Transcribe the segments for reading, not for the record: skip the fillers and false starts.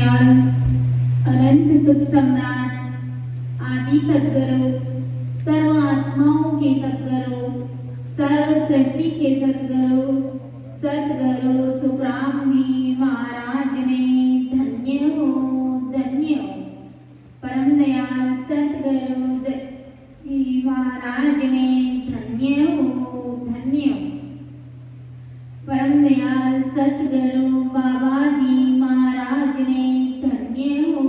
दयाल अनंत सुख सम्राट आदि सद्गुरु सर्व आत्माओं के सद्गुरु सर्व सृष्टि के सद्गुरु सद्गुरु सुखराम जी महाराज ने धन्य हो परम दयाल सद्गुरु जी महाराज ने धन्य हो परम दयाल सद्गुरु बाबा जी महाराज ने धन्य हो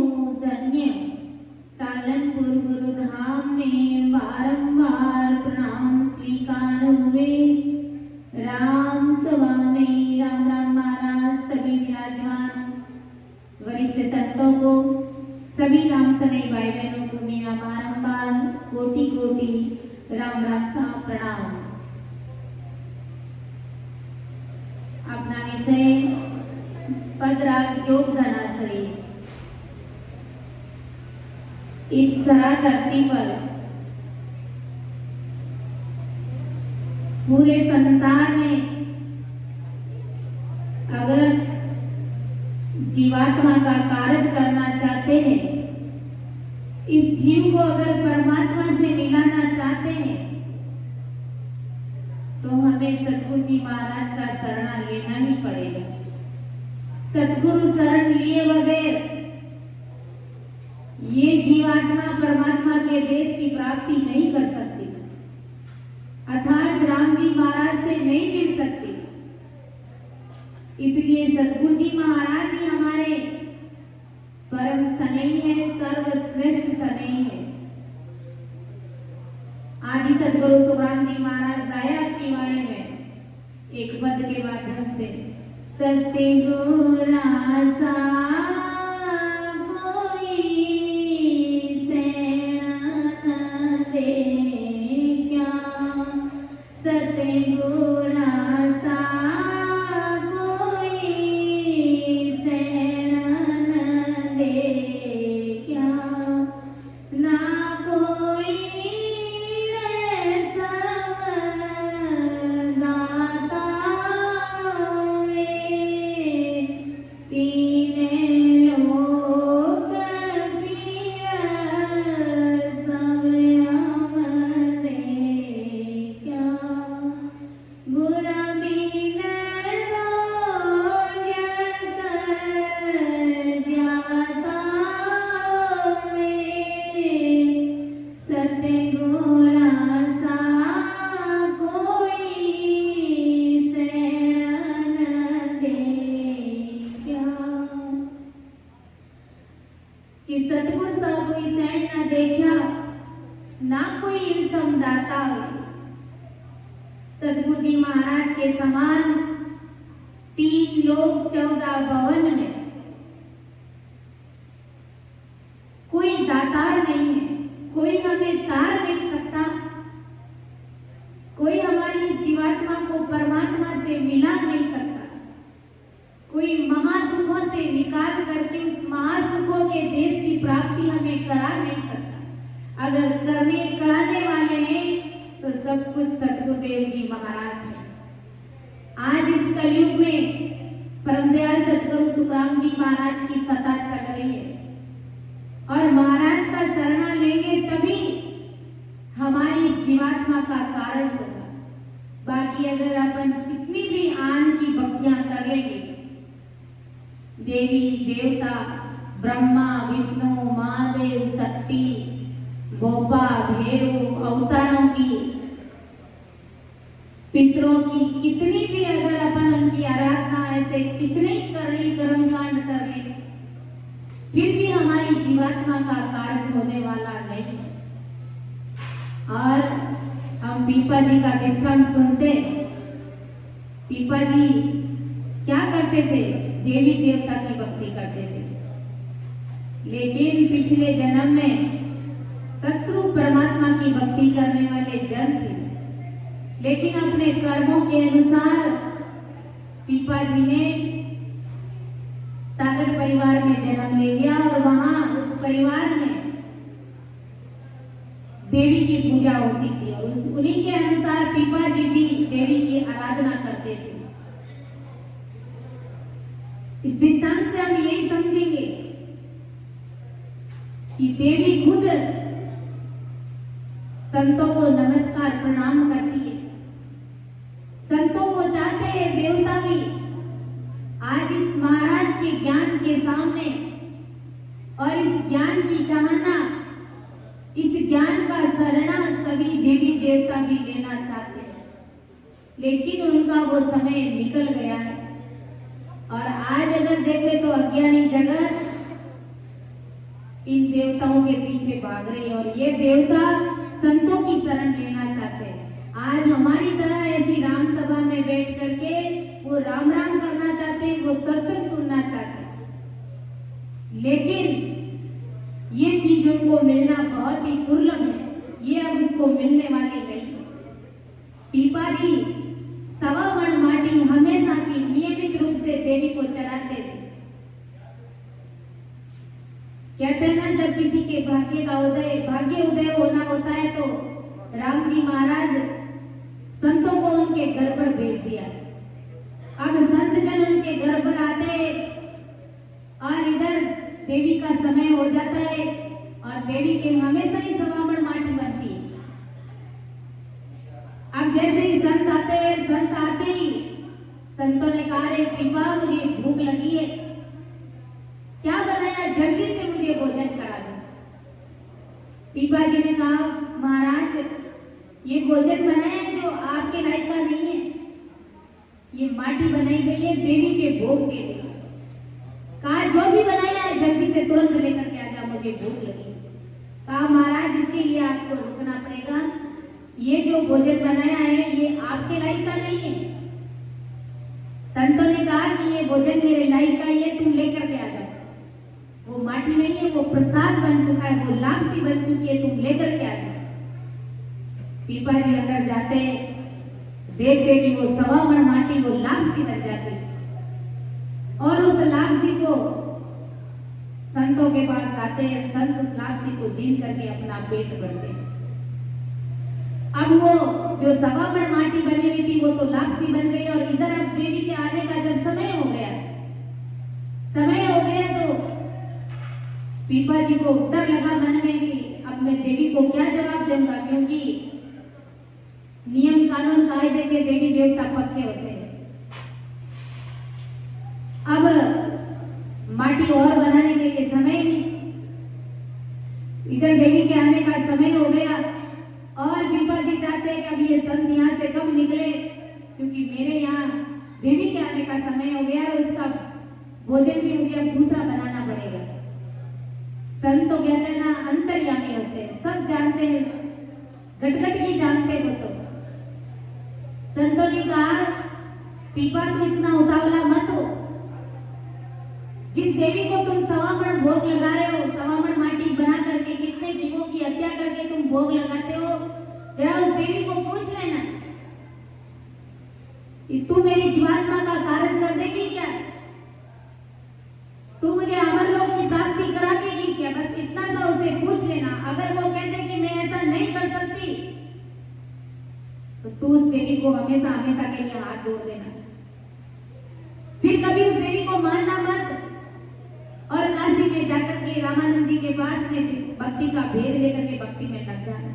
तालनपुर गुरुधाम ने बारंबार प्रणाम स्वीकार हुए। राम सभा में राम राम महाराज सभी विराजमान वरिष्ठ संतों को सभी राम सभी भाई बहनों को मेरा बारंबार कोटि कोटि राम राम सा प्रणाम। अपना विषय पदराग जोग धनाश्रय। इस तरह धरती पर पूरे संसार में अगर जीवात्मा का कार्य करना चाहते हैं, इस जीव को अगर परमात्मा से मिलाना चाहते हैं, तो हमें सतगुरु जी महाराज का शरण लेना ही पड़ेगा। सतगुरु शरण लिए बगैर ये जीवात्मा परमात्मा के देश की प्राप्ति नहीं कर सकती, अर्थात राम जी महाराज से नहीं मिल सकती। इसलिए सतगुरु जी महाराज ही हमारे परम सनई है, सर्वश्रेष्ठ सनई है। आदि सतगुरु सुखराम जी महाराज गाया अपनी वाणी में एक पद के माध्यम से, सतगुरु सा कोई सेना न दे क्या, सतगुरु सा कोई सेना न दे क्या, ना कोई कि सतगुरु सा कोई सैन न देखा, ना कोई इंसम दाता हो। सतगुरु जी महाराज के समान 3 लोक 14 भवन में कोई दातार नहीं है, कोई हमें तार नहीं सकता, कोई हमारी इस जीवात्मा को परमात्मा से मिला नहीं सकता, कोई महादुखों से निकाल करके उस महासुखों के देश की प्राप्ति हमें करा नहीं सकता। अगर कराने वाले हैं तो सब कुछ सतगुरुदेव जी महाराज हैं। आज इस कलयुग में परम दयाल सतगुरु सुखराम जी महाराज की सत्ता चल रही है और महाराज का शरण लेंगे तभी हमारी इस जीवात्मा का कार्य होगा। बाकी अगर अपन कितनी भी आन की भक्तियां कर लेंगे, देवी देवता ब्रह्मा विष्णु महादेव शक्ति गोपा भैरव अवतारों की पितरों की कितनी भी अगर अपन उनकी आराधना ऐसे कितने ही करनी कर्मकांड कर ले, फिर भी हमारी जीवात्मा का कार्य होने वाला नहीं। और हम पीपा जी का दृष्टांत सुनते, पीपा जी क्या करते थे, देवी देवता की भक्ति करते थे, लेकिन पिछले जन्म में सतस्वरूप परमात्मा की भक्ति करने वाले जन थे, लेकिन अपने कर्मों के अनुसार पीपा जी ने सागर परिवार में जन्म ले लिया और वहां उस परिवार में देवी की पूजा होती थी। उन्हीं के अनुसार पीपा जी भी देवी की आराधना करते थे। इस दृष्टांत से हम यही समझेंगे कि देवी खुद संतों को नमस्कार प्रणाम करती है। संतों को चाहते हैं देवता भी आज इस महाराज के ज्ञान के सामने और इस ज्ञान की चाहना, इस ज्ञान का सरना सभी देवी देवता भी लेना चाहते हैं, लेकिन उनका वो समय निकल गया है। और आज अगर देखें तो अज्ञानी जगत इन देवताओं के पीछे भाग रही है और ये देवता संतों की शरण लेना चाहते हैं। आज हमारी तरह ऐसी राम सभा में बैठ करके वो राम राम करना चाहते हैं, वो सत्संग सुनना चाहते हैं, लेकिन ये चीज उनको मिलना बहुत ही दुर्लभ है। ये अब उसको मिलने वाली नहीं। पीपा जी सवा मण माटी हमेशा की नियमित रूप से देवी को चढ़ाते थे। कहते हैं ना, जब किसी के भाग्य उदय होना होता है तो राम जी महाराज संतों को उनके घर पर भेज दिया। अब संत जन उनके घर पर आते और इधर देवी का समय हो जाता है और देवी के हमेशा ही सवामण माटी बनती है। अब जैसे ही संत आते ही संतों ने कहा, रे पीपा मुझे भूख लगी है, क्या बनाया, जल्दी से मुझे भोजन करा दो। पीपा जी ने कहा, महाराज ये भोजन बनाया है जो आपके लायक का नहीं है, ये माटी बनाई गई है देवी के भोग के लिए। कहा जो भी बनाया है जल्दी से तुरंत लेकर के आ जा, मुझे भूख लगी। कहा महाराज इसके लिए आपको रुकना पड़ेगा, ये जो भोजन बनाया है ये आपके लायक का नहीं है। संतों ने कहा कि ये भोजन मेरे लायक का ही है, तुम लेकर के आ जाओ। वो माटी नहीं है, वो प्रसाद बन चुका है, वो लापसी बन चुकी है, तुम लेकर के आ जाओ। पीपा जी अंदर जाते, देखते कि वो सवा मण माटी वो लापसी बन जाती और उस लापसी को संतों के पास लाते हैं। संत उस लापसी को जीन करके अपना पेट भरते। अब वो जो सवा मण माटी बनी हुई थी वो तो लापसी बन गई और इधर अब देवी के आने का जब समय हो गया तो पीपा जी को उत्तर लगा मन में कि अब मैं देवी को क्या जवाब दूंगा, क्योंकि नियम कानून कायदे के देवी देवता पक्के होते हैं। अब माटी और बनाने के लिए समय नहीं, इधर देवी के आने का समय हो गया और पीपा जी चाहते हैं कि अब ये संत यहाँ से कब निकले, क्योंकि मेरे यहाँ देवी के आने का समय हो गया और उसका भोजन भी मुझे अब दूसरा बनाना पड़ेगा। संत तो कहते हैं ना, अंतर्यामी होते हैं, सब जानते हैं, घट की जानते वो तो। संतों ने कहा, पीपा तू इतना उतावला मत हो, जिस देवी को तुम सवा मण भोग लगा रहे हो, सवा मण माटी बना करके कितने जीवों की हत्या करके तुम भोग लगाते हो, जरा उस देवी को पूछ लेना कि तू मेरी जीवात्मा का कार्य कर देगी क्या, तू मुझे अमरलोक की प्राप्ति करा देगी क्या। बस इतना सा उसे पूछ लेना। अगर वो कहते कि मैं ऐसा नहीं कर सकती तो तू उस देवी को हमेशा हमेशा के लिए हाथ जोड़ देना, फिर कभी उस देवी को मानना मत। और काशी में जाकर के रामानंद जी के पास में भक्ति का भेद लेकर के भक्ति में लग जाना,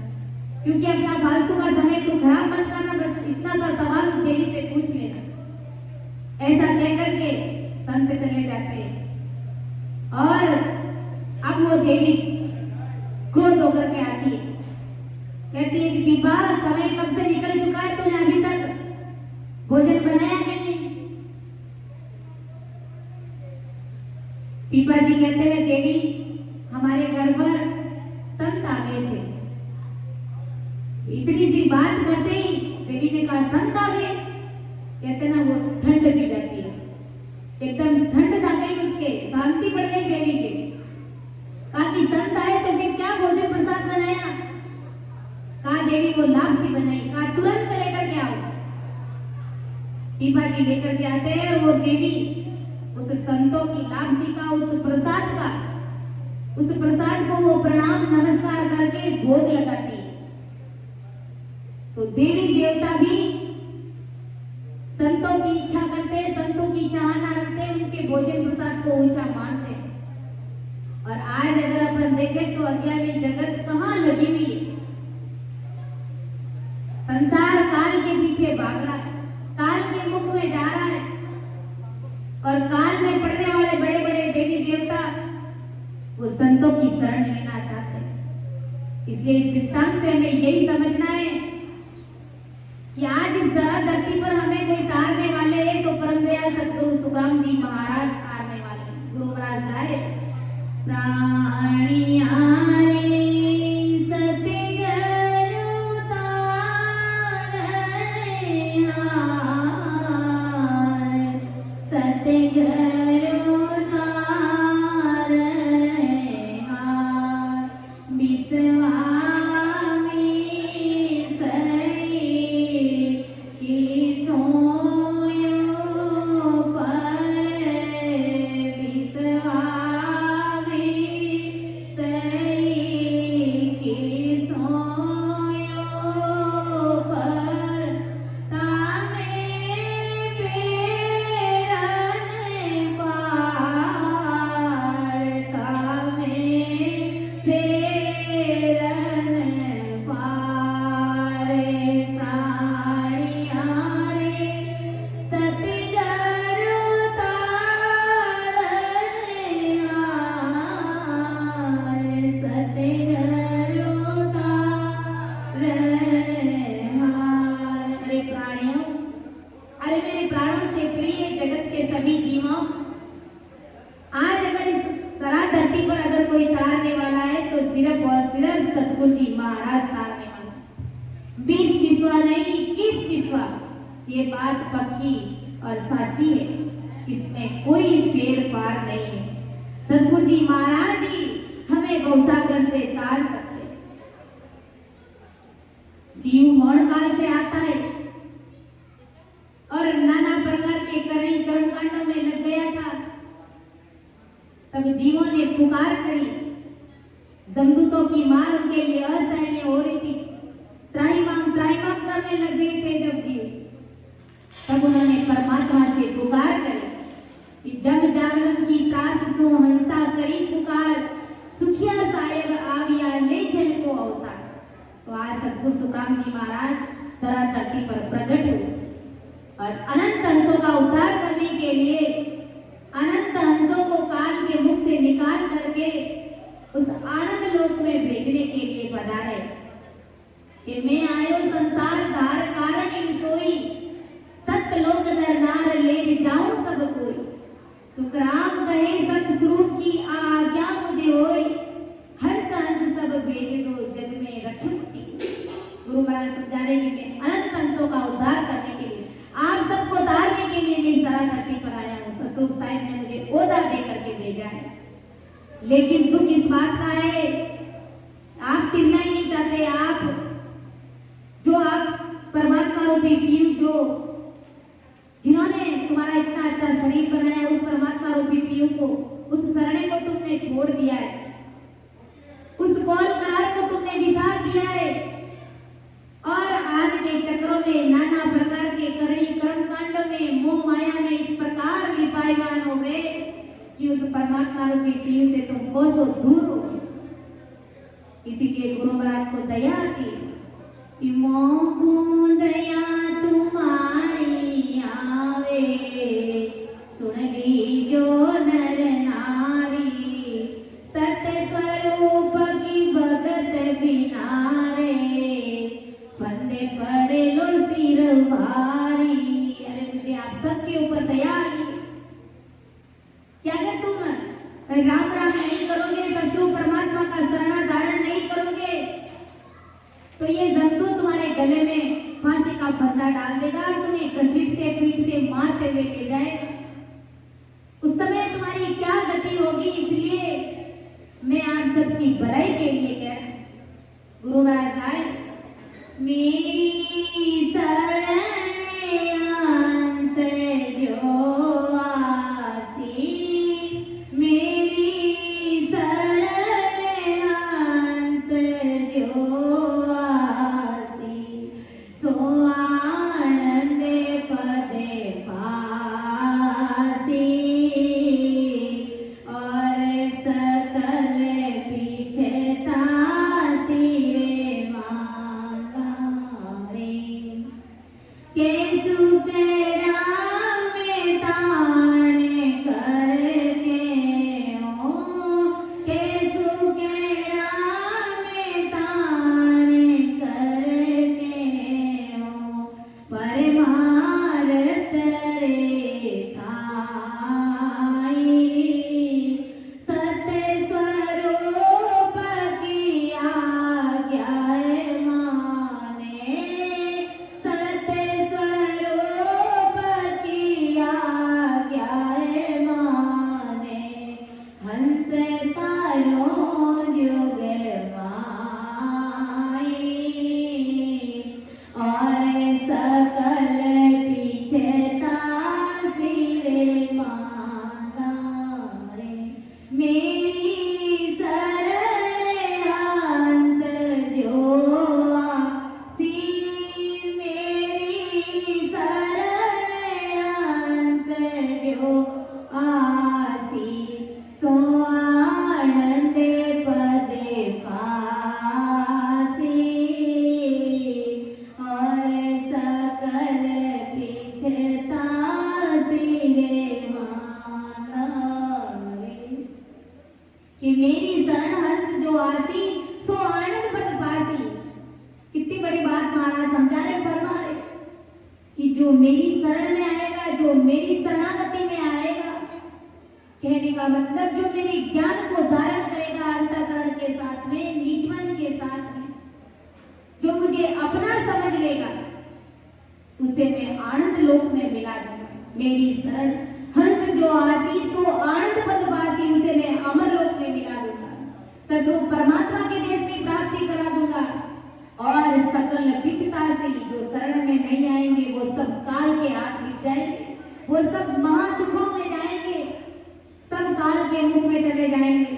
क्योंकि अपना फालतू का समय तो खराब मत करना, बस इतना सा सवाल उस देवी से पूछ लेना। ऐसा कहकर के संत चले जाते हैं और अब वो देवी क्रोध होकर के आती है, कहती है कि पीपा समय कब से निकल चुका है, तूने अभी तक भोजन बनाया नहीं है। पीपा जी कहते हैं, देवी हमारे घर पर संत आ गए थे। इतनी सी बात करते ही देवी ने कहा, संत आ गए। कहते ना, वो ठंड पी जाती है, एकदम ठंड जा गई, उसके शांति पड़ गई देवी के। कहा कि संत आए तो फिर क्या भोजन प्रसाद बनाया। कहा देवी को लापसी बनाई। कहा तुरंत लेकर के आओ। पीपा जी लेकर के आते हैं और वो देवी उस संतों की लापसी का, उस प्रसाद को वो प्रणाम नमस्कार करके भोग लगाती है। तो देवी देवता भी संतों की इच्छा करते, संतों की चाहना रखते, उनके भोजन प्रसाद को ऊंचा मानते। और आज अगर अपन देखें तो अज्ञानी जगत कहाँ लगी हुई है। संसार काल के पीछे भाग रहा है, काल के मुख में जा रहा है, और काल में पड़ने वाले बड़े बड़े देवी देवता वो संतों की शरण लेना चाहते हैं। इसलिए इस दृष्टांत से हमें यही समझना है कि आज इस धरती पर हमें कोई तारने वाले हैं तो परम दयाल सतगुरु सुखराम जी महाराज तारने वाले हैं। गुरु महाराज लाए प्राणिया सतगुरु जी महाराज तारने वाले 20 विश्वा नहीं 21 विश्वा, ये बात पक्की और साची है, इसमें कोई फेर फार नहीं है। सतगुरु जी महाराज ही हमें भवसागर से तार सकते। जीव मौन काल से आता है और नाना प्रकार के करनी कर्मकांडों में लग गया था। तब जीवों ने पुकार करी, जमदूतों की मार उनके लिए असहनीय हो रही थी, त्राहिमाम करने लग गए थे जब जीव। तब उन्होंने परमात्मा से पुकार करी कि जब जावलम की त्रास सो हंसा करी पुकार, सुखिया साहेब आविया ले जन को अवतार। तो आज सतगुरु सुखराम जी महाराज धरा धरती पर प्रकट हुए और अनंत हंसों का उद्धार करने के लिए अनंत हंसों को काल के मुख से निकाल करके उस आनंद लोक में भेजने के लिए पधारे कि मैं आयो संसार धार कारण इन सोई, सत्य लोक नर नार ले जाऊं सब कोई। सुखराम कहे सत्य स्वरूप की आज्ञा मुझे होई, हंस हंस सब भेज दो जग में रखी मुक्ति। गुरु महाराज समझा रहे कि मैं अनंत हंसों का उद्धार करने के लिए, आप सबको तारने के लिए मैं इस तरह धरती पर आया हूँ। सतरूप साहिब ने मुझे ओदा दे करके भेजा है, लेकिन दुख इस बात का है आप किरना ही नहीं चाहते। आप परमात्मा रूपी पीर जो जिन्होंने तुम्हारा इतना अच्छा शरीर बनाया, उस परमात्मा रूपी पीर को, उस शरणे को तुमने छोड़ दिया है, उस कौल करार को तुमने विसार दिया है और आज के चक्रों में नाना प्रकार के करणी कर्म कांडों में मोह माया में इस प्रकार लिपायमान हो गए कि उस परमात्मा रूपी पीर से तुम कोसों दूर हो गए। इसीलिए गुरु महाराज को दया आती, मोहू दया तुम्हारी आवे, सुन लीजो नर नारी, सत्य स्वरूप की भगत बिनारे, फंदे पड़े लो सिर भारी। अरे मुझे आप सबके ऊपर दया आ रही कि अगर तुम राम राम नहीं करोगे, सतगुरु परमात्मा का शरणा धारण नहीं करोगे, तो ये जमदूत तुम्हारे गले में फांसी का फंदा डाल देगा और तुम्हें घसीटते पीटते मारते हुए ले जाएगा। उस समय तुम्हारी क्या गति होगी। इसलिए मैं आप सबकी भलाई के लिए कह रहा हूं। गुरु महाराज आए, मेरी शरण अंश जो आसी, मेरी शरण अंश जो आसी, सो आनंद पदे मेरी शरण हंस जो आसी, मेरी शरण हंस जो आसी, सो आनंद पद पासी, और सकल पिछता सिरे माना रे। कि मेरी शरण हंस जो आसी, सो आनंद पद पासी। कितनी बड़ी बात महाराज समझा रहे, फरमा रहे कि जो मेरी शरण में आएगा, जो मेरी शरणागति में आएगा, कहने का मतलब जो मेरे ज्ञान को धारण करेगा अंतःकरण के साथ में, निज मन के साथ में, जो मुझे अपना समझ लेगा, उसे मैं आनंद लोक में मिला दूंगा। मेरी शरण हंस जो आसी, सो आनंद पद पासी, उसे मैं अमर लोक में मिला दूंगा। सतरूप परमात्मा के देश की प्राप्ति करा दूंगा। और सकल पिछता से जो शरण में नहीं आएंगे, वो सब काल के हाथ मिट जाएंगे, वो सब महादुखों में जाएंगे, सब काल के मुख में चले जाएंगे।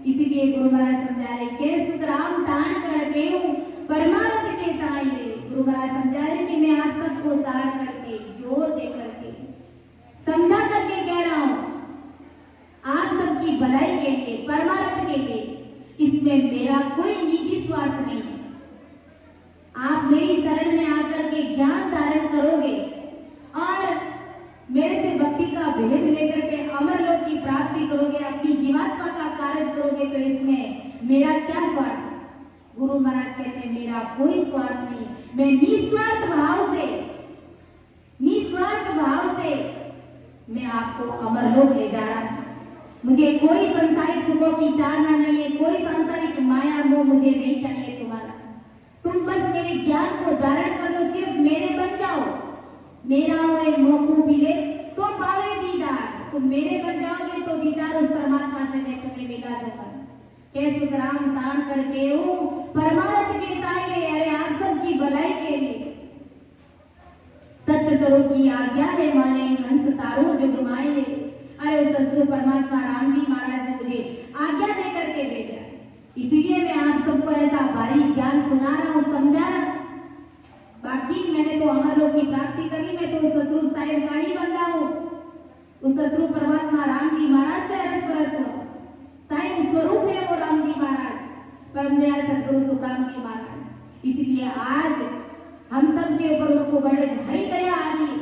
इसीलिए गुरु महाराज समझा रहे के सुख राम ताण कर केहू परमार्थ के ताई रे। गुरु महाराज समझा रहे कि मैं आप सबको ताड़ करके, जोर दे करके, समझा करके कह रहा हूं, आप सबकी भलाई के लिए, परमार्थ के लिए। इसमें मेरा कोई निजी स्वार्थ नहीं है। आप मेरी शरण में आकर के ज्ञान धारण करोगे और मेरे से भक्ति का भेद लेकर के अमर लोक की प्राप्ति करोगे, अपनी जीवात्मा का कार्य करोगे, तो इसमें मेरा क्या स्वार्थ है? गुरु महाराज कहते हैं मेरा कोई स्वार्थ नहीं, मैं निस्वार्थ भाव से मैं आपको अमर लोक ले जा रहा हूं। मुझे कोई सांसारिक सुखों की चाहना नहीं है, कोई सांसारिक माया मोह मुझे नहीं चाहिए तुम्हारा। तुम बस मेरे ज्ञान को धारण कर लो, सिर्फ मेरे बन जाओ। मेरा होए मोह को मिले तो पावे दीदार। तुम मेरे बन जाओगे तो दीदार उस परमात्मा से मैं तुम्हें मिला दूंगा। के सुख राम ताण करके हो परमार्थ के ताई रे। अरे आप सबकी भलाई के लिए सत्य स्वरूप की आज्ञा है माने, हंस तारो जुग माए रे। अरे ससुर परमात्मा राम जी महाराज ने मुझे आज्ञा दे करके भेजा, इसीलिए मैं आप सबको ऐसा भारी ज्ञान सुना रहा हूँ, समझा रहा हूँ। बाकी मैंने तो अमर लोक की प्राप्ति करी, मैं तो ससुर साहिब का ही बंदा हूँ। उस ससुर परमात्मा राम जी महाराज से रस परस हो, साहिब स्वरूप है वो राम जी महाराज, परम दयाल सदगुरु सुखराम जी महाराज। इसलिए आज हम सब के ऊपर उनको बड़े भारी दया आ रही है।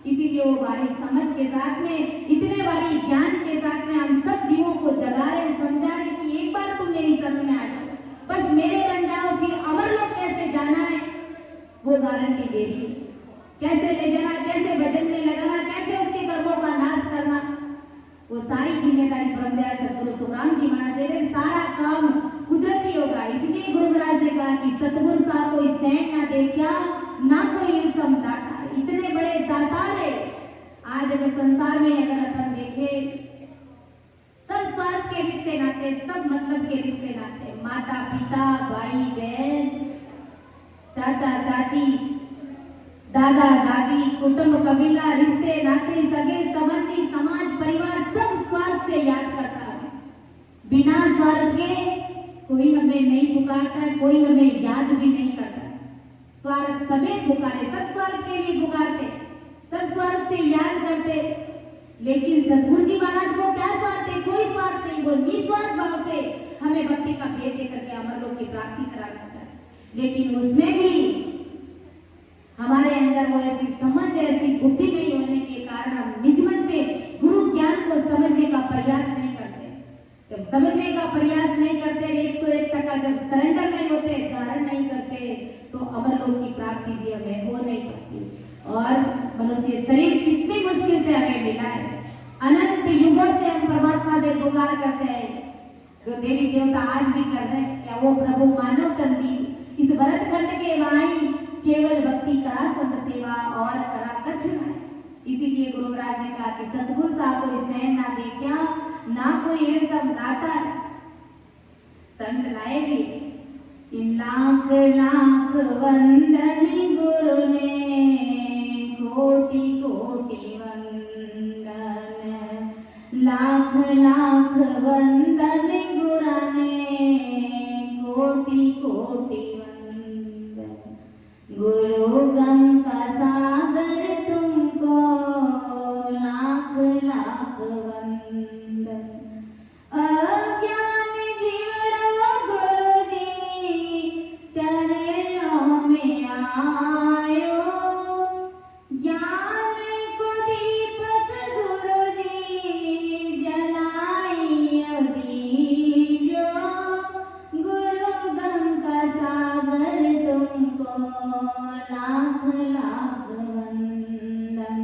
इसीलिए वो भारी समझ के साथ में, इतने भारी ज्ञान के साथ में हम सब जीवों को जगा रहे, समझा रहे कि एक बार तुम मेरी शरण में आ जाओ, बस मेरे बन जाओ। फिर अमर लोक कैसे जाना है वो गारंटी दे रही है, कैसे ले जाना, कैसे भजन में लगाना, कैसे उसके कर्मों का नाश करना, वो सारी जिम्मेदारी परम दयाल सदगुरु सुखराम जी महाराज दे रहे। सारा काम कुदरती होगा। इसलिए गुरु महाराज ने कहा कि सतगुरु सा कोई सैंड ना देखा, ना कोई सम दाता। इतने बड़े दातार है। आज अगर संसार में अगर अपन देखें, सब स्वार्थ के रिश्ते नाते, सब मतलब के रिश्ते नाते, माता पिता, भाई बहन, चाचा चाची, दादा दादी, कुटुंब कबीला, रिश्ते नाते, सगे संबंधी, समाज परिवार, सब स्वार्थ से याद करता है। बिना स्वार्थ के कोई हमें नहीं पुकारता है, कोई हमें याद भी नहीं करता। स्वार्थ सभी पुकारे, सब स्वार्थ के लिए पुकारते, सब स्वार्थ से याद करते। लेकिन सदगुरु जी महाराज को क्या स्वार्थ है? कोई स्वार्थ नहीं। वो निस्वार्थ भाव से हमें भक्ति का भेद देकर के अमर लोक की प्राप्ति कराना चाहते। लेकिन उसमें भी हमारे अंदर वो ऐसी समझ, ऐसी बुद्धि नहीं होने के कारण हम निज मन से गुरु ज्ञान को समझने का प्रयास नहीं करते। जब समझने का प्रयास नहीं करते, 101% जब सरेंडर नहीं होते, धारण नहीं करते, तो अमर लोक की प्राप्ति भी हमें हो नहीं पाती। और मनुष्य शरीर कितनी मुश्किल से हमें मिला है। अनंत युगों से हम परमात्मा से पुकार करते हैं, जो देवी देवता आज भी कर रहे हैं। क्या वो प्रभु मानव तन दी इस भरत खंड के वाई, केवल भक्ति करा संत सेवा और करा कछ न। इसीलिए गुरु महाराज ने कहा कि सतगुरु साहब को सैन ना देखा, ना कोई सब दाता। संत लाए भी लाख लाख वंदन गुरु ने, कोटि कोटि वंदन, लाख लाख वंदन गम का सागर तुमको लाख लाख वंदन। अज्ञान जीवड़ो गुरुजी चरणों में आयो, ज्ञान को दीपक गुरुजी जलाइयो दीजो। गुरु गम का सागर तुमको लाख लाख वंदन।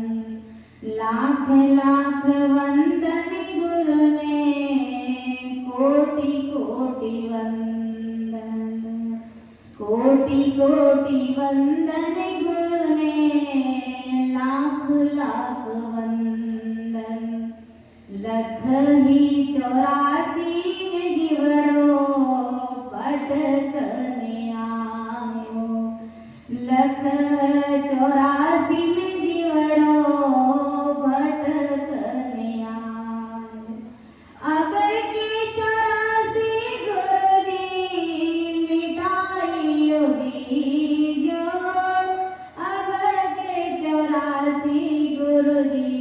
लाख लाख वंदन गुरु ने कोटि कोटि वंदन। कोटि कोटि वंदन गुरु ने लाख लाख वंदन। लख ही 84 में जीवड़ो भटकने आयो। लख 84 में जीवड़ो भटकने आयो। अब की 84 गुरुजी मिटाइयो दीजो। अब के 84 गुरुजी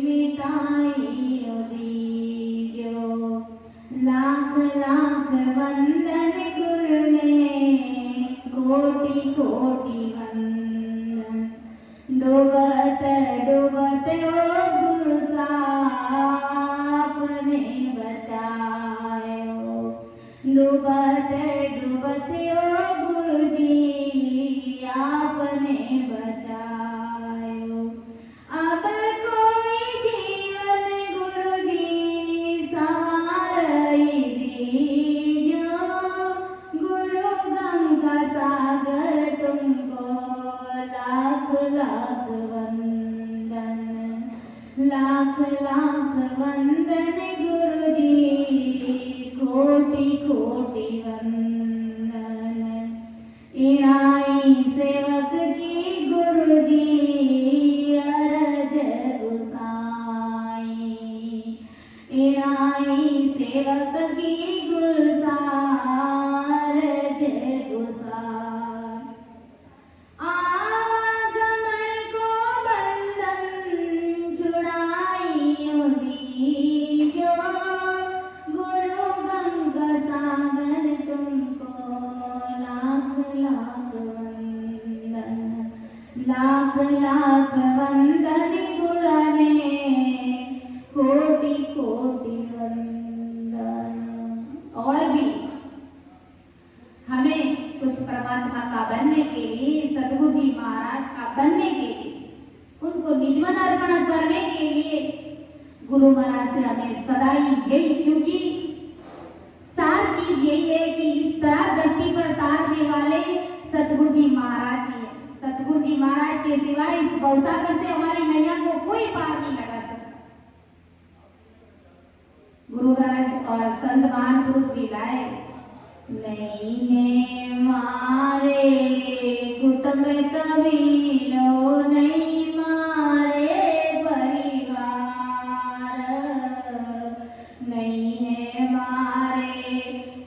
मिटाइयो दीजो। लाख लाख वंदन गुरु ने कोटि कोटि वंदन। डूबत डूबत ओ गुरु साप ने बचायो। डूबत डूबत ओ गुरुजी आपने बचायो। अब कोई जीवन गुरुजी संवारई दीजो। गुरु गम का सागर तुमको लाख लाख वंदन। लाख लाख वंदन गुरुजी कोटि कोटि वंदन। इनाई सेवक की गुरुजी अरज गुसाई। इनाई सेवक की गुरु सारज गुसाई। आवागमन को बंधन छुड़ाइयो दीजो। गुरु गम का सागर तुमको लाख लाख वंदन। लाख लाख वंदन गुरु ने कोटि कोटि वंदन। और भी हमें उस परमात्मा का बनने के लिए, सतगुरु जी महाराज का बनने के लिए, उनको निजमन अर्पण करने के लिए गुरु महाराज से हमें सदा ही यही, क्योंकि सार चीज यही है कि इस तरह धरती पर तारने वाले सतगुरु जी महाराज ही है। सतगुरु जी महाराज के सिवाय इस भवसागर से हमारी नैया को कोई पार नहीं लगा सकता। गुरु महाराज और संत महान पुरुष भी लाए। नहीं है मारे कुटुंब कबीलो, नहीं मारे परिवार। नहीं है मारे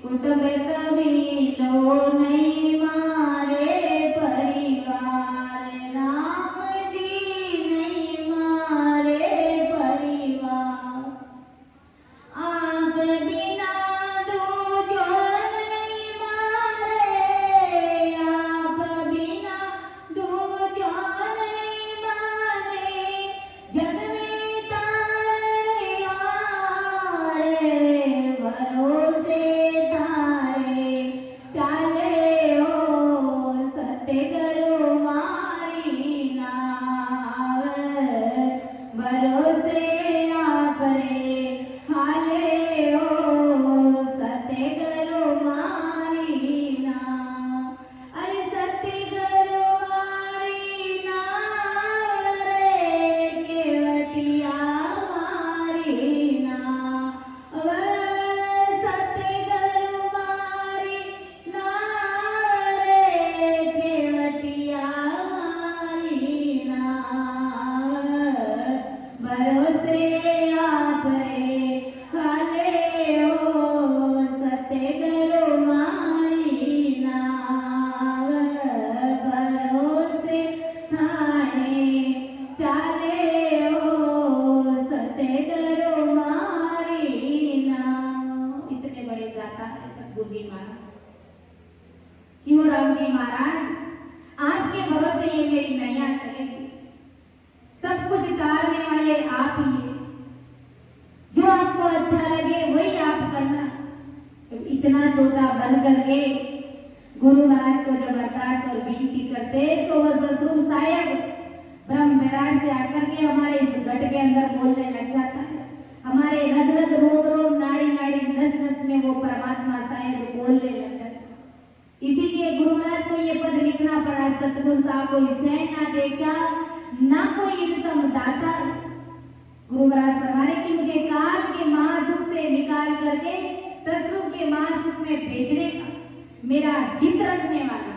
कुटुंब कबीलो, नहीं मारे परिवार। राम जी नहीं मारे परिवार। आप बिना दूजो नहीं मारे। आप बिना दूजो नहीं मारे। जग में तारने हारे भरोसे तारे सतगुरु जी महाराज। क्यों राम जी महाराज, आपके भरोसे ये मेरी नैया चलेगी। सब कुछ तारने वाले आप ही हैं। जो आपको अच्छा लगे वही आप करना। तो इतना छोटा बन करके गुरु महाराज को जब अरदास और विनती करते तो वह ससुर साहब ब्रह्म बैराग से आकर के हमारे इस घट के अंदर बोलने लग जाता है। हमारे रग रग रोम रोम नाड़ी नाड़ी नस नस में वो परमात्मा साहब बोलने लग जाता है। इसीलिए गुरु महाराज को ये पद लिखना पड़ा, सतगुरु साहब कोई सैन ना देखा ना कोई इंसम दाता। गुरु महाराज फरमाने कि मुझे काल के महादुख से निकाल करके सतगुरु के महासुख में भेजने का मेरा हित रखने वाला,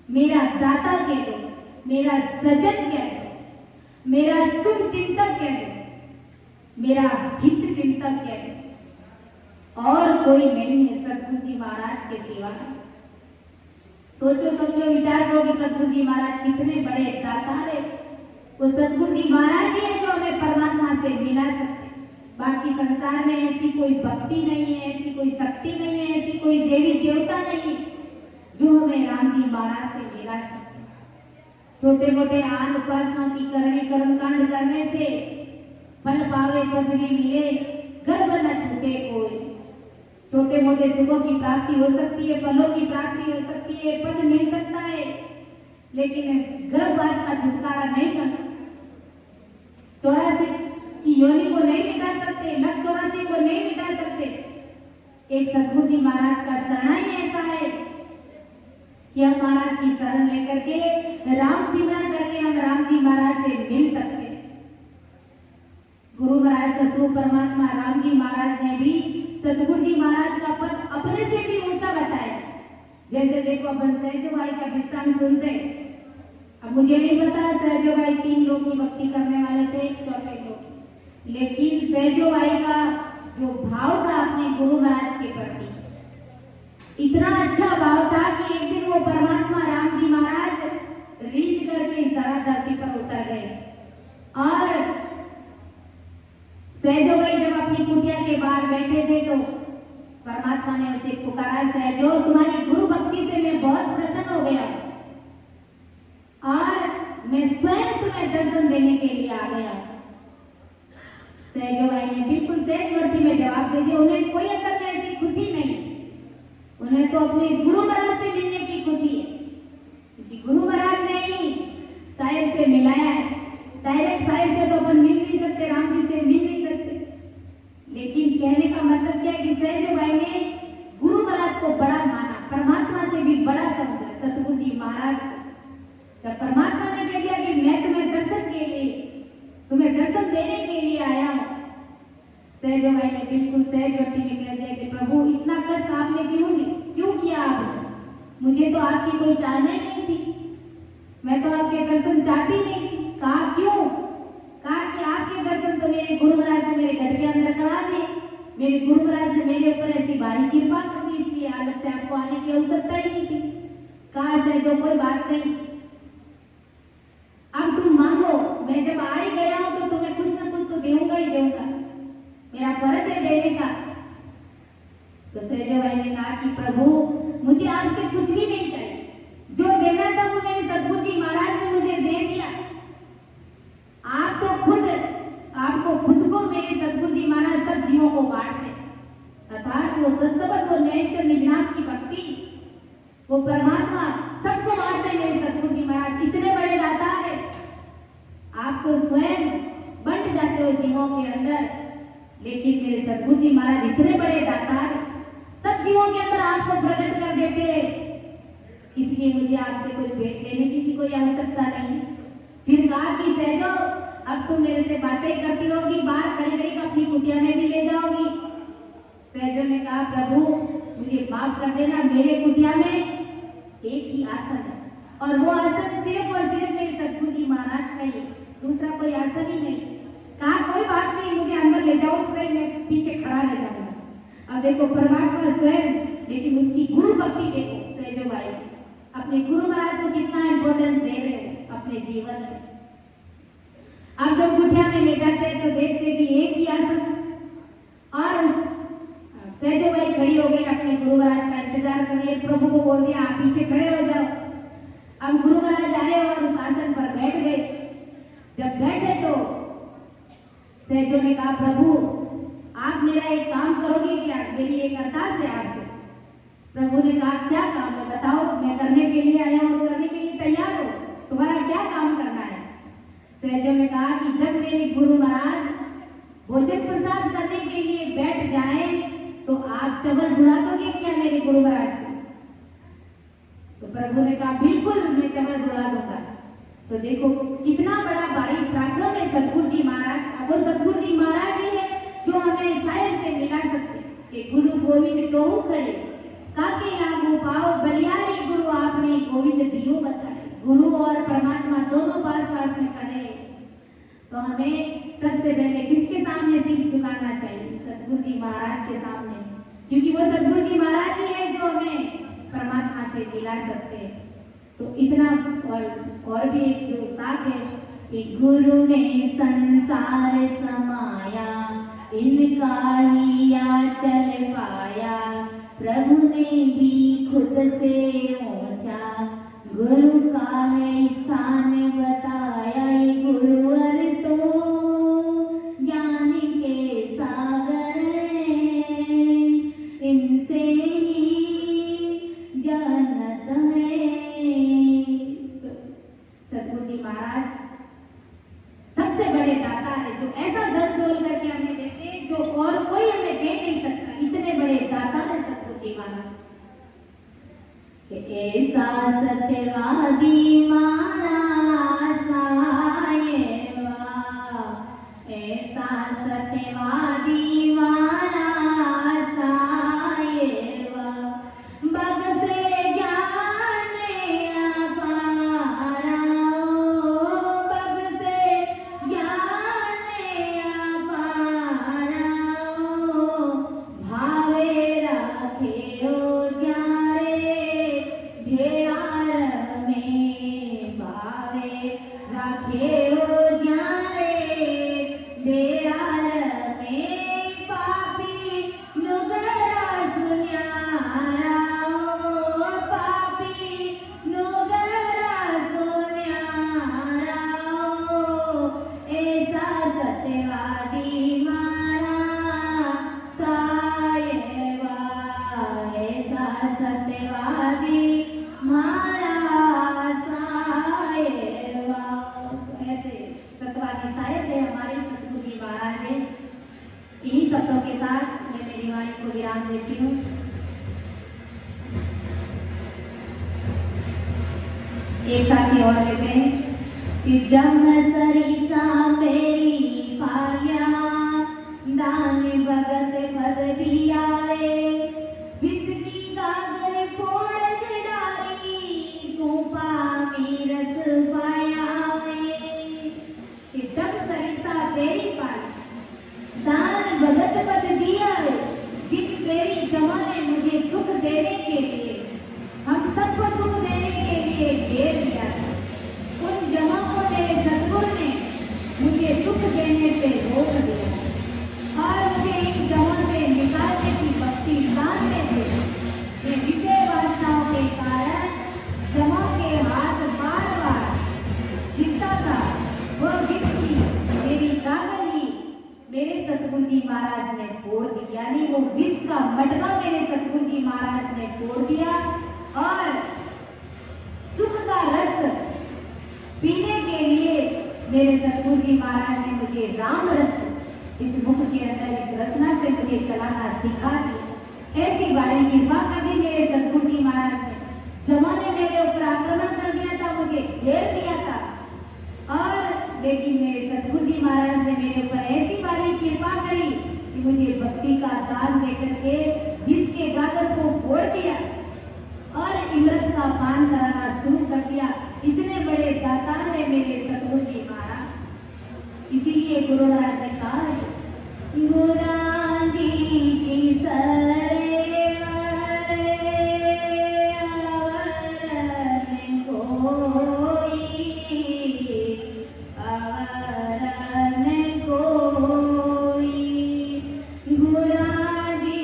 मेरा दाता कह दो, मेरा सजन कह दो, मेरा शुभ चिंतक कह दो, मेरा हित चिंतक कह दो, और कोई नहीं है सतगुरु जी महाराज के सिवा। सोचो समझो विचार करो कि सतगुरु जी महाराज कितने बड़े दातार है। वो सतगुरु जी महाराज ही है जो हमें परमात्मा से मिला सकते। बाकी संसार में ऐसी कोई भक्ति नहीं है, ऐसी कोई शक्ति नहीं है, ऐसी कोई देवी देवता नहीं है जो हमें राम जी महाराज से मिला सकते। छोटे मोटे आन उपासनाओं की करनी कर्मकांड करने से फल पावे पदवी मिले, गर्भ न छूटे कोई। छोटे मोटे सुखों की प्राप्ति हो सकती है, फलों की प्राप्ति हो सकती है, पद मिल सकता है, लेकिन गर्भवास का छुटकारा नहीं बन सकता। 84 की योनि को नहीं मिटा सकते, लक 84 को नहीं मिटा सकते। एक सतगुरु जी महाराज का शरण ही ऐसा है कि हम महाराज की शरण लेकर के राम सिमरन करके हम राम जी महाराज से मिल सकते हैं। गुरु महाराज ससुर परमात्मा राम जी महाराज ने भी सतगुरु जी महाराज का पद अपने से भी ऊंचा बताया। जैसे देखो अपन सहजो भाई का दृष्टांत सुनते हैं। अब मुझे नहीं पता सहजो भाई 3 लोग की भक्ति करने वाले थे, 4 लोग, लेकिन सहजो भाई का जो भाव था अपने गुरु महाराज के प्रति, इतना अच्छा भाव था कि एक दिन वो परमात्मा राम जी महाराज रीच करके इस तरह धरती पर उतर गए। और सहजो भाई जब अपनी कुटिया के बाहर बैठे थे तो परमात्मा ने उसे पुकारा, सहजो तुम्हारी गुरु भक्ति से मैं बहुत प्रसन्न हो गया और मैं स्वयं तुम्हें दर्शन देने के लिए आ गया। सहजो भाई ने बिल्कुल सहजवर्ती में जवाब दे दिया। उन्हें कोई अंदर में ऐसी खुशी नहीं, उन्हें तो अपने गुरु महाराज से मिलने की खुशी है, क्योंकि गुरु महाराज ने ही साहिब से मिलाया है। डायरेक्ट साहिब से तो अपन मिल नहीं सकते, राम जी से मिल नहीं सकते, लेकिन कहने का मतलब क्या है कि सहजो भाई ने गुरु महाराज को बड़ा माना, परमात्मा से भी बड़ा समझा सतगुरु जी महाराज को। जब परमात्मा ने कह दिया कि मैं तुम्हें दर्शन के लिए, तुम्हें दर्शन देने के लिए आया हूं, सहजो भाई ने बिल्कुल सहजवर्ती में कह दिया कि प्रभु इतना कष्ट आपने क्यों किया आपने? मुझे तो आपकी कोई चाहना ही नहीं थी, मैं तो आपके दर्शन चाहती नहीं थी। कहा क्यों? कहा कि आपके दर्शन तो मेरे गुरु महाराज ने मेरे घर के अंदर करा दिए, मेरे गुरु महाराज ने मेरे ऊपर ऐसी भारी कृपा कर दी, इसलिए अलग से आपको आने की आवश्यकता ही नहीं थी। कहा सहजो कोई बात नहीं, अब तुम मांगो, मैं जब आ ही गया हूं तो तुम्हें कुछ ना कुछ तो दूंगा ही दूंगा, मेरा फर्ज है देने का। तो सहजो भाई ने कहा कि प्रभु मुझे आपसे कुछ भी नहीं चाहिए, जो देना था वो मेरे सतगुरु जी महाराज ने मुझे दे दिया। आप तो आपको खुद को मेरे सतगुरु जी महाराज सब जीवों को बांटते, अर्थात वो सत्सबद, वो नैत्य निज नाम की भक्ति, वो परमात्मा सबको बांटते मेरे सतगुरु जी महाराज। इतने बड़े दातार है, आप तो स्वयं बंट जाते हो जीवों के अंदर, लेकिन मेरे सतगुरु जी महाराज इतने बड़े दातार सब जीवों के अंदर आपको प्रकट कर देते हैं, इसलिए मुझे आपसे कोई भेंट लेने की भी कोई आवश्यकता नहीं। फिर कहा कि सहजो अब तुम मेरे से बातें करती रहोगी, बाहर खड़ी खड़ी अपनी कुटिया में भी ले जाओगी। सहजो ने कहा प्रभु मुझे माफ कर देना, मेरे कुटिया में एक ही आसन है और वो आसन सिर्फ और सिर्फ मेरे सतगुरु जी महाराज का ही, दूसरा कोई आसन ही नहीं। कहा कोई बात नहीं, मुझे अंदर ले जाओ, सही मैं पीछे खड़ा रह जाऊंगा। अब देखो परमात्मा स्वयं, लेकिन उसकी गुरु भक्ति देखो सहजो भाई अपने गुरु महाराज को कितना इंपॉर्टेंस दे रहे हो अपने जीवन में। अब जब कुटिया में ले जाते हैं तो देखते कि एक ही आसन और सहजो भाई खड़ी हो गई, अपने गुरु महाराज का इंतजार कर रही है। प्रभु को बोल दिया आप पीछे खड़े हो जाओ। अब गुरु महाराज आए और उस आसन पर बैठ गए। जब बैठे तो सहजो ने कहा प्रभु आप मेरा एक काम करोगे क्या, मेरी एक अरदास है आपसे। प्रभु ने कहा क्या काम है बताओ, मैं करने के लिए आया हूँ, करने के लिए तैयार हो, तुम्हारा क्या काम करना है। सहजो ने कहा कि जब मेरे गुरु महाराज भोजन प्रसाद करने के लिए बैठ जाए तो आप चवर बुला दोगे क्या मेरे गुरु महाराज को। तो प्रभु ने कहा बिल्कुल मैं चवर बुला दूंगा। तो देखो कितना बड़ा भारी पराक्रम है सतगुरु जी महाराज का। वो सतगुरु जी महाराज ही है जो हमें साहिब से मिला सकते कि गुरु गोविंद तो खड़े काके लागू पाओ, बलियारी गुरु आपने गोविंद दियो बताए। गुरु और परमात्मा दोनों पास पास में खड़े हैं। तो हमें सबसे पहले किसके सामने शीश झुकाना चाहिए, सतगुरु जी महाराज के सामने, क्योंकि वो सतगुरु जी महाराज ही है जो हमें परमात्मा से मिला सकते हैं। तो इतना और भी एक जो साथ है कि गुरु ने संसार समाया, इनका ही आंचल पाया, प्रभु ने भी खुद से ऊंचा, गुरु का है स्थान बताया। ये गुरुवर तो ज्ञान के सागर हैं, इनसे ही जन्नत है। सतगुरु जी महाराज सबसे बड़े दाता है जो ऐसा धन दौल करके हमें देते जो और कोई हमें दे नहीं सकता। इतने बड़े दाता है सतगुरु जी महाराज। ऐसा सत्यवादी माना सायेवा, ऐसा सत्यवादी माना सायेवा, बग से ज्ञान अपारा, बग से ज्ञान अपारा, भावे राखे ओ जारे भेड़ार में, भावे राखे ओ जारे भेड़ार में, पापी नुगरा सुन्यारा, पापी नुगरा सुन्यारा, ऐसा सत्यवादी मारा सायेवा, ऐसा सत्यवादी मारा सायेवा। ऐसे सत्यवादी साहेब है हमारे सतगुरु जी महाराज है। इन्हीं शब्दों के साथ मैं मेरी वाणी को विराम देती हूँ। एक साथ ही और लेते हैं कि जम सरिसा मेरी पालिया, दान भगत पद दियावे, विसकी गागर फोड़ जडारी, गोपा मीरस पायावे। कि जब सरिसा मेरी पाली, दान भगत पद दियावे, जिन मेरी जमा ने मुझे दुख देने के लिए, हम सबको दुख देने के लिए घेर दिया था, उन जमा को मेरे सतगुरु ने मुझे दुख देने से रोक दिया और मुझे इन जमा से निकालने की भक्ति दान में थे। ये विषय वासनाओं के कारण जमा के हाथ बार बार दिखता था। वह विषय मेरी गागर ही मेरे सतगुरु जी महाराज ने फोड़ दी, यानी वो विष का मटका मेरे सतगुरु जी महाराज ने फोड़ दिया और सुख का रस पीने के लिए मेरे सतगुरु जी महाराज ने मुझे राम रस इस मुख के अंदर इस रसना से मुझे चलाना सिखा दिया। ऐसी बारी कृपा कर दी मेरे सतगुरु जी महाराज ने। जमा ने मेरे ऊपर आक्रमण कर दिया था, मुझे घेर लिया था, और लेकिन मेरे सतगुरु जी महाराज ने मेरे ऊपर ऐसी बारी कृपा करी कि मुझे भक्ति का दान देकर के इसके गागर को फोड़ दिया और अमृत का पान कराना शुरू कर दिया। इतने बड़े दाता है मेरे सतगुरु जी महाराज। इसीलिए गुरु महाराज ने कहा है, गुरु जी की सरे अवरन कोई, अवरन कोई, गुरु जी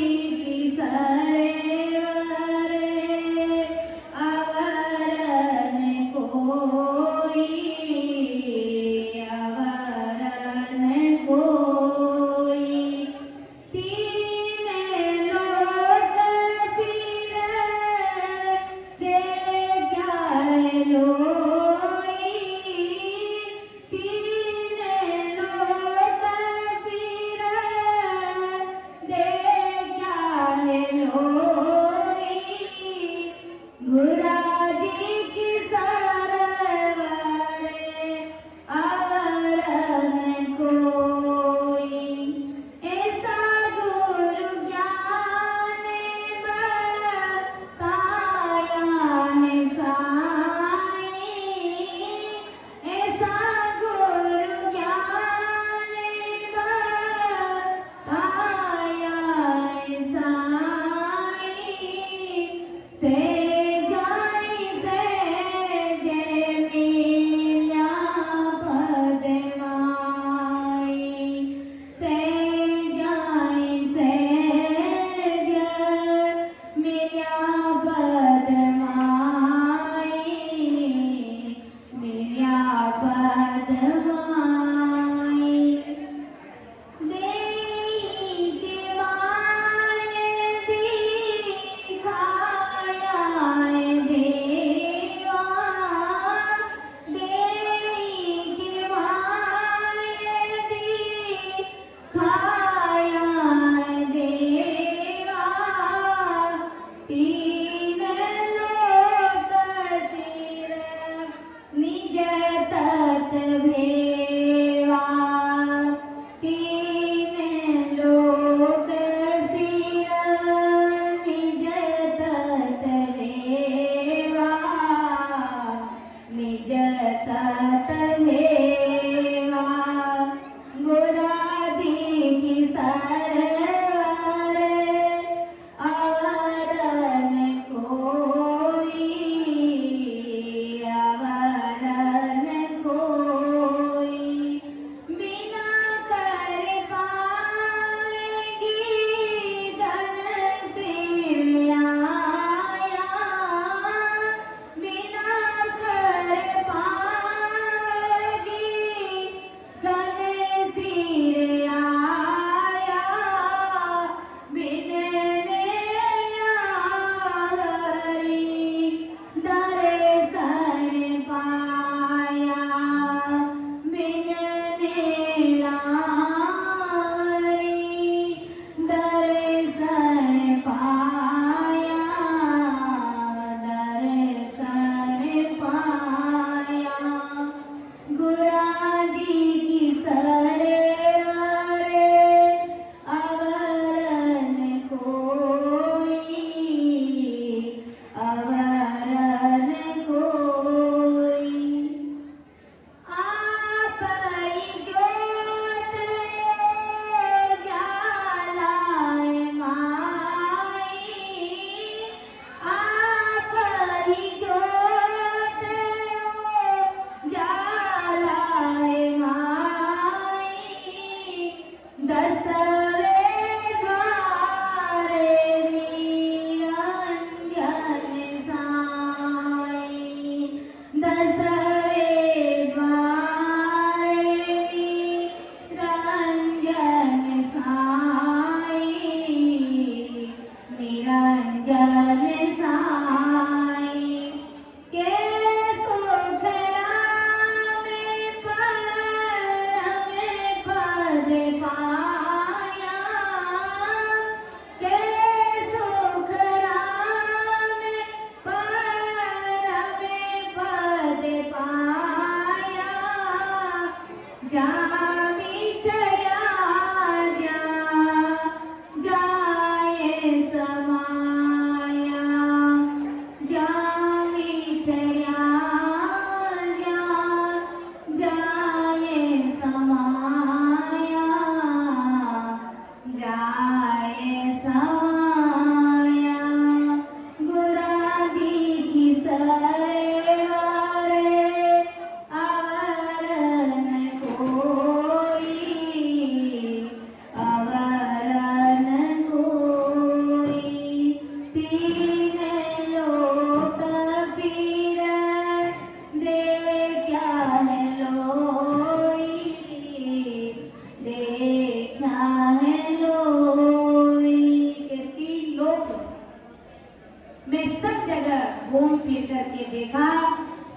फिर करके देखा,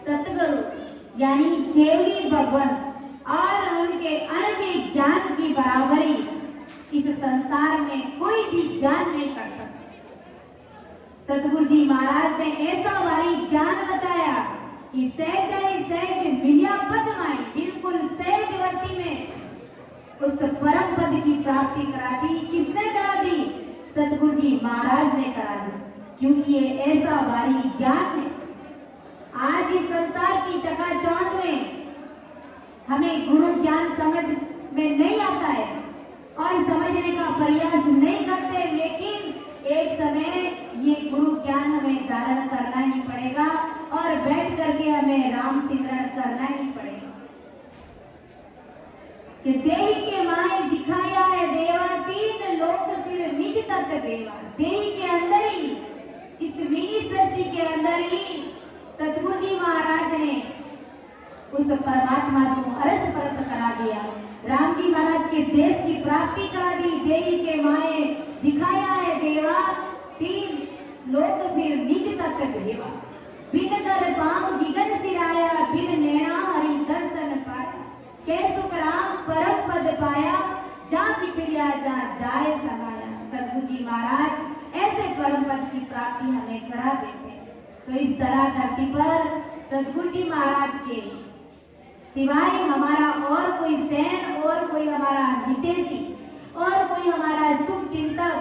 सतगुरु यानी केवली भगवान और उनके अनन्य ज्ञान की बराबरी इस संसार में कोई भी ज्ञान नहीं कर सकता। सतगुरु जी महाराज ने ऐसा भारी ज्ञान बताया कि सहज मिलिया पदमाई, बिल्कुल सहजवर्ती में उस परम पद की प्राप्ति करा दी। किसने करा दी? सतगुरु जी महाराज ने करा दी, क्योंकि ये ऐसा भारी ज्ञान है। आज इस संसार की चकाचौंध में हमें गुरु ज्ञान समझ में नहीं आता है और समझने का प्रयास नहीं करते, लेकिन एक समय ये गुरु ज्ञान हमें धारण करना ही पड़ेगा और बैठ करके हमें राम सिमरन करना ही पड़ेगा। कि देही के माए दिखाया है देवा, तीन लोक सिर निज तत् बेवा। देही के अंदर ही, इस मिनी सृष्टि के अंदर ही सतगुरु जी महाराज ने उस परमात्मा से अरस परस करा दिया। राम जी महाराज के देश की प्राप्ति करा दी। देही के माए दिखाया है देवा, तीन लोक फिर निज तत् भेवा। बिन कर पांव दिगन सिराया, बिन नैना हरि दर्शन पाया। कै सुख राम परम पद पाया, जा पिछड़िया जा जाए समाया। सतगुरु जी महाराज ऐसे परम पद की प्राप्ति हमें करा देते हैं। तो इस तरह धरती पर सतगुरु जी महाराज के सिवाय हमारा और कोई सैन, और कोई हमारा हितैषी, और कोई हमारा शुभ चिंतक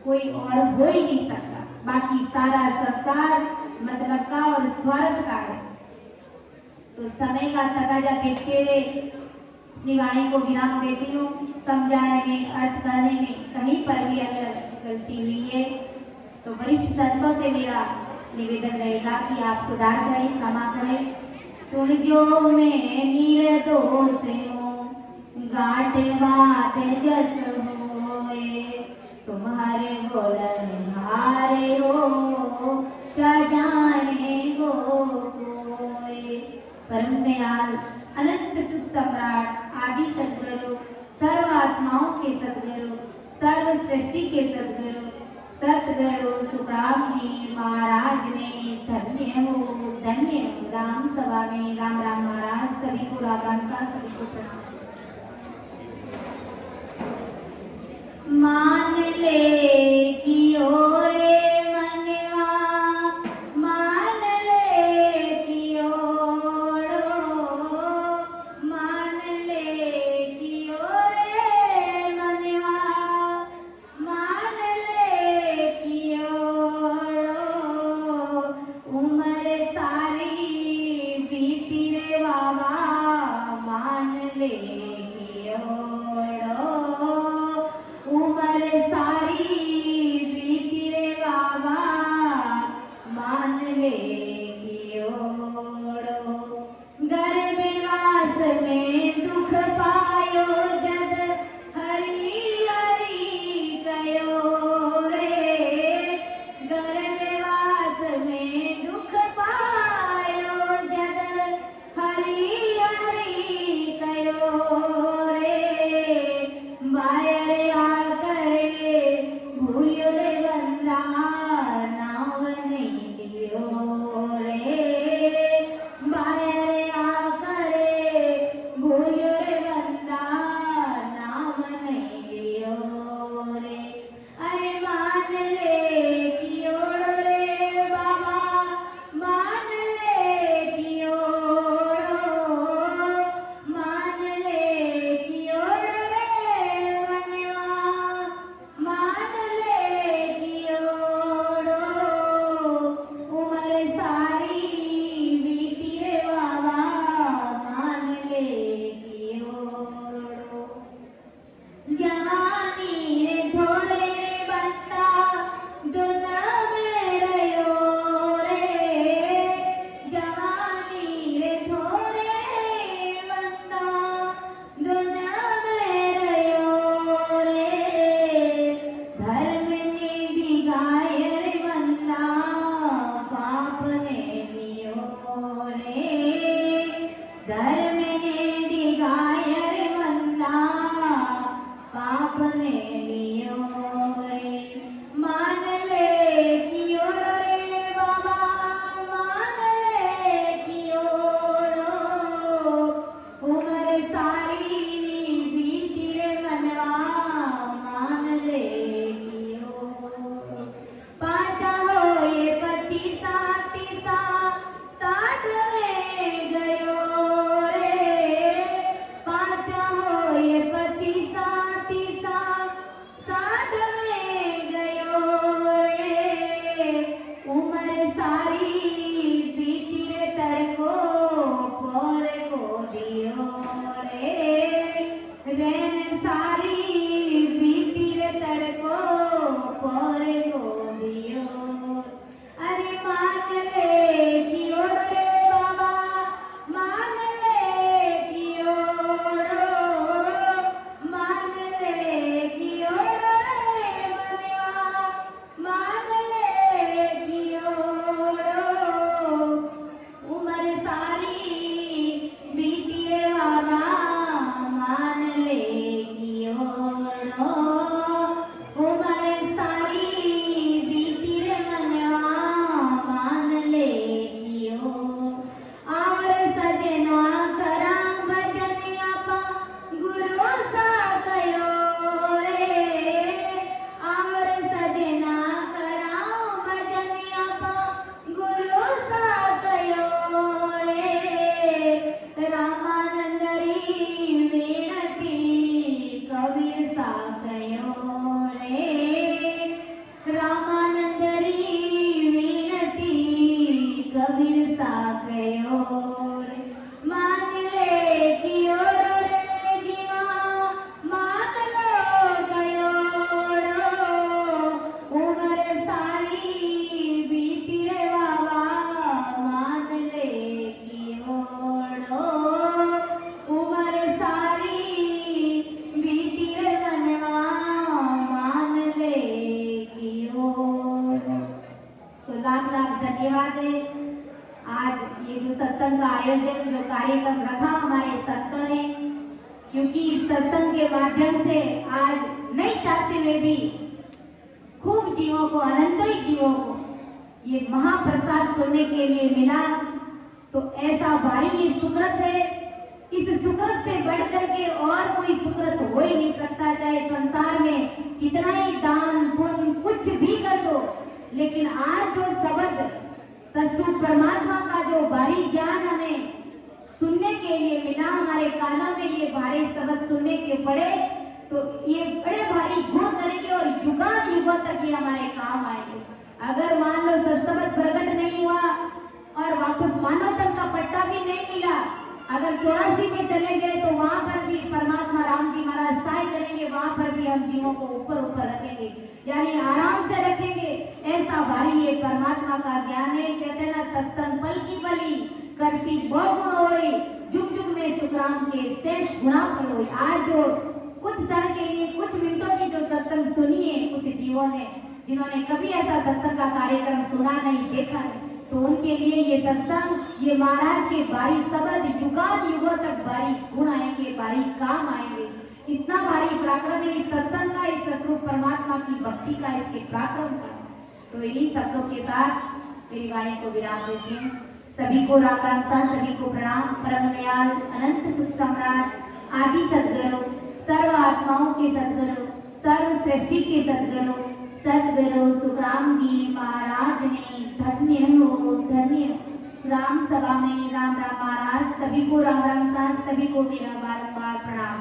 कोई और हो ही नहीं सकता। बाकी सारा संसार मतलब का और स्वार्थ का है। तो समय का तकाजा देखते हुए अपनी वाणी को विराम देती हूँ। समझाने में, अर्थ करने में कहीं पर भी अगर गलती हुई है तो वरिष्ठ संतों से मेरा निवेदन रहेगा कि आप सुधार करें, क्षमा करें। सुन जो मैं निर्दोष हूँ, गांठ बात जस होए, तुम्हारे बोलन हारे हो, क्या जाने गो कोई। परम दयाल अनंत सुख सम्राट आदि सद्गुरु, सर्व आत्माओं के सद्गुरु, सर्व सृष्टि के सद्गुरु सतगुरु सुखराम जी महाराज ने धन्य हो राम सभा में। राम राम महाराज, सभी को राम राम सा, सभी को प्रणाम। मान ले कि ओरे मनवा, मान ले कि ओरो, मान ले कि ओरे मनवा, मान ले कि ओरो। उम्र सारी बीती रे बाबा, मान ले कि ओरो। उम्र सारी बीती रे बाबा, मान ले कि ओरो। गर्भवास में दुख पायो जद, हरि हरि कयो रे। गर्भवास में दुख पायो जद, हरि हरि कयो रे। बायर आकरे भूल्यो रे बंदा, नाव नहीं लियो रे। बायर आकरे भूल्यो रे बंदा, नाम नहीं लियो रे। अरे मान ले कि ओड़ो रे बाबा, मान ले कि ओड़ो, मान ले कि ओड़ो रे मनवा, मान ले कि ओड़ो। उम्र सारी बीती रे बाबा, मान ले कि ओड़ो। जवानी रे धोरे रे बंदा, धन्यवाद है। आज ये जो सत्संग का आयोजन, जो कार्यक्रम रखा हमारे संतों ने, क्योंकि इस सत्संग के माध्यम से आज नहीं चाहते हुए भी खूब जीवों को, अनंत ही जीवों को ये महाप्रसाद सुनने के लिए मिला। तो ऐसा भारी ये सुकृत है, इस सुकृत से बढ़कर के और कोई सुकृत हो ही नहीं सकता। चाहे संसार में कितना ही दान पुण्य कुछ भी कर दो, लेकिन आज जो शब्द सतस्वरूप परमात्मा का जो भारी ज्ञान हमें सुनने के लिए मिला, हमारे कानों में ये भारी शब्द सुनने के पड़े, तो ये बड़े भारी गुण करेंगे और युगान युगों तक ये हमारे काम आएंगे। अगर मान लो सत्संग प्रकट नहीं हुआ और वापस मानव तन का पट्टा भी नहीं मिला, अगर 84 में चले गए तो वहां पर भी परमात्मा राम जी महाराज सहाय करेंगे, वहां पर भी हम जीवों को ऊपर ऊपर रखेंगे, यानी आराम से रखेंगे। ऐसा भारी ये परमात्मा का ज्ञान है। कहते ना, सत्संग पल की बली करसी बहुत गुण होए, जुग जुग में सुखराम के शेष गुणा फल होए। आज जो कुछ क्षण के लिए, कुछ मिनटों की जो सत्संग सुनी है, कुछ जीवों ने जिन्होंने कभी ऐसा सत्संग का कार्यक्रम सुना नहीं, देखा नहीं, तो उनके लिए ये सत्संग, ये महाराज के भारी शब्द युगान युगों तक भारी गुण आएंगे, भारी काम आएंगे। इतना भारी पराक्रम है इस सत्संग का, इस सतरूप परमात्मा की भक्ति का, इसके पराक्रम का। तो इन्हीं शब्दों के साथ मेरी वाणी को विराम देती हूँ। सभी को राम राम सा, सभी को प्रणाम। परम दयाल अनंत सुख सम्राट आदि सदगुरु, सर्व आत्माओं के सदगुरु, सर्व सृष्टि के सदगुरु सदगुरु सुखराम जी महाराज ने धन्य हो, धन्य हो। राम सभा में राम राम महाराज, सभी को राम राम सा, सभी को मेरा बारंबार प्रणाम।